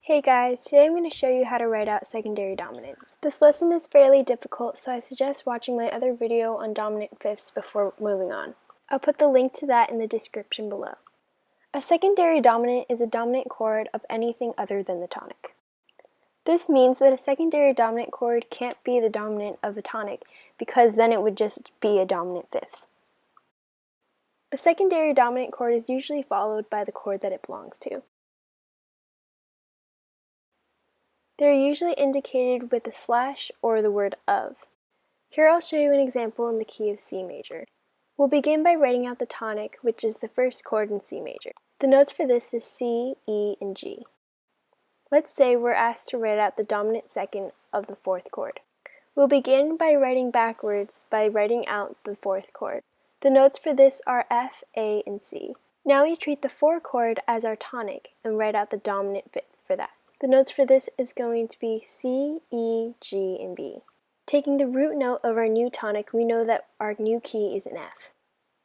Hey guys, today I'm going to show you how to write out secondary dominants. This lesson is fairly difficult, so I suggest watching my other video on dominant fifths before moving on. I'll put the link to that in the description below. A secondary dominant is a dominant chord of anything other than the tonic. This means that a secondary dominant chord can't be the dominant of a tonic because then it would just be a dominant fifth. A secondary dominant chord is usually followed by the chord that it belongs to. They're usually indicated with a slash or the word of. Here I'll show you an example in the key of C major. We'll begin by writing out the tonic, which is the first chord in C major. The notes for this is C, E, and G. Let's say we're asked to write out the dominant second of the fourth chord. We'll begin by writing backwards by writing out the fourth chord. The notes for this are F, A, and C. Now we treat the 4 chord as our tonic and write out the dominant fifth for that. The notes for this is going to be C, E, G, and B. Taking the root note of our new tonic, we know that our new key is an F.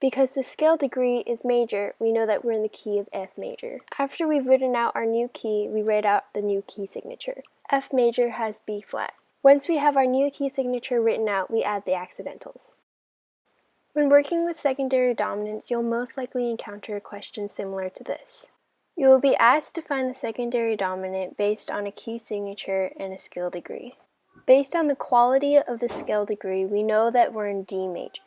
Because the scale degree is major, we know that we're in the key of F major. After we've written out our new key, we write out the new key signature. F major has B flat. Once we have our new key signature written out, we add the accidentals. When working with secondary dominants, you'll most likely encounter a question similar to this. You will be asked to find the secondary dominant based on a key signature and a scale degree. Based on the quality of the scale degree, we know that we're in D major.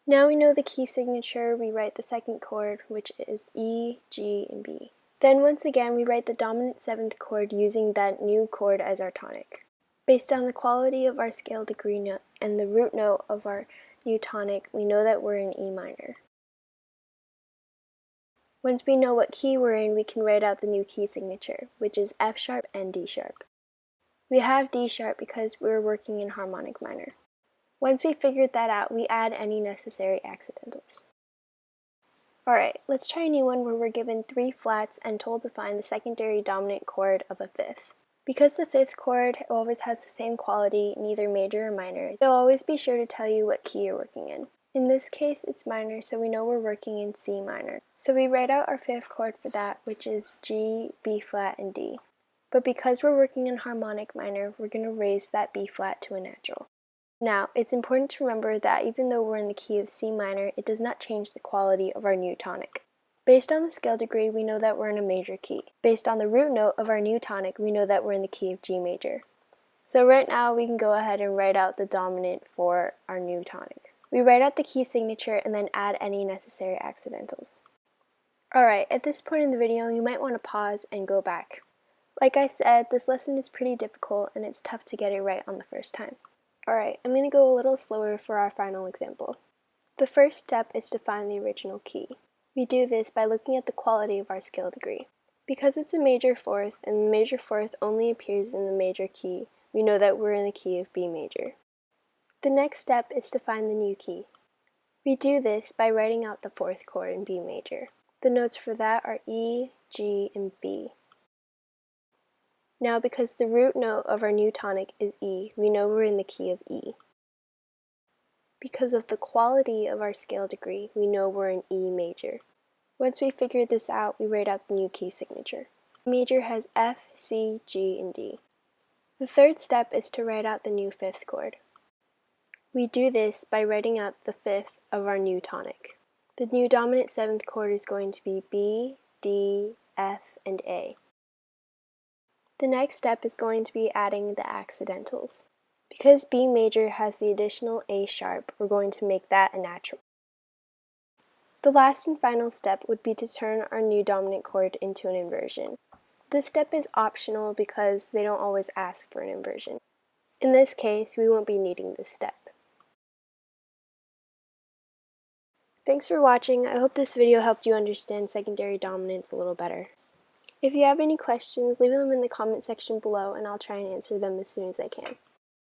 Now we know the key signature, we write the second chord, which is E, G, and B. Then once again, we write the dominant 7th chord using that new chord as our tonic. Based on the quality of our scale degree note and the root note of our new tonic, we know that we're in E minor. Once we know what key we're in, we can write out the new key signature, which is F sharp and D sharp. We have D sharp because we're working in harmonic minor. Once we figured that out, we add any necessary accidentals. Alright, let's try a new one where we're given 3 flats and told to find the secondary dominant chord of a fifth. Because the 5th chord always has the same quality, neither major or minor, they'll always be sure to tell you what key you're working in. In this case, it's minor, so we know we're working in C minor. So we write out our 5th chord for that, which is G, B flat, and D. But because we're working in harmonic minor, we're going to raise that B flat to a natural. Now, it's important to remember that even though we're in the key of C minor, it does not change the quality of our new tonic. Based on the scale degree, we know that we're in a major key. Based on the root note of our new tonic, we know that we're in the key of G major. So right now, we can go ahead and write out the dominant for our new tonic. We write out the key signature and then add any necessary accidentals. Alright, at this point in the video, you might want to pause and go back. Like I said, this lesson is pretty difficult and it's tough to get it right on the first time. Alright, I'm going to go a little slower for our final example. The first step is to find the original key. We do this by looking at the quality of our scale degree. Because it's a major fourth and the major fourth only appears in the major key, we know that we're in the key of B major. The next step is to find the new key. We do this by writing out the 4th chord in B major. The notes for that are E, G, and B. Now because the root note of our new tonic is E, we know we're in the key of E. Because of the quality of our scale degree, we know we're in E major. Once we figure this out, we write out the new key signature. Major has F, C, G, and D. The third step is to write out the new 5th chord. We do this by writing out the 5th of our new tonic. The new dominant 7th chord is going to be B, D, F, and A. The next step is going to be adding the accidentals. Because B major has the additional A sharp, we're going to make that a natural. The last and final step would be to turn our new dominant chord into an inversion. This step is optional because they don't always ask for an inversion. In this case, we won't be needing this step. Thanks for watching. I hope this video helped you understand secondary dominants a little better. If you have any questions, leave them in the comment section below and I'll try and answer them as soon as I can.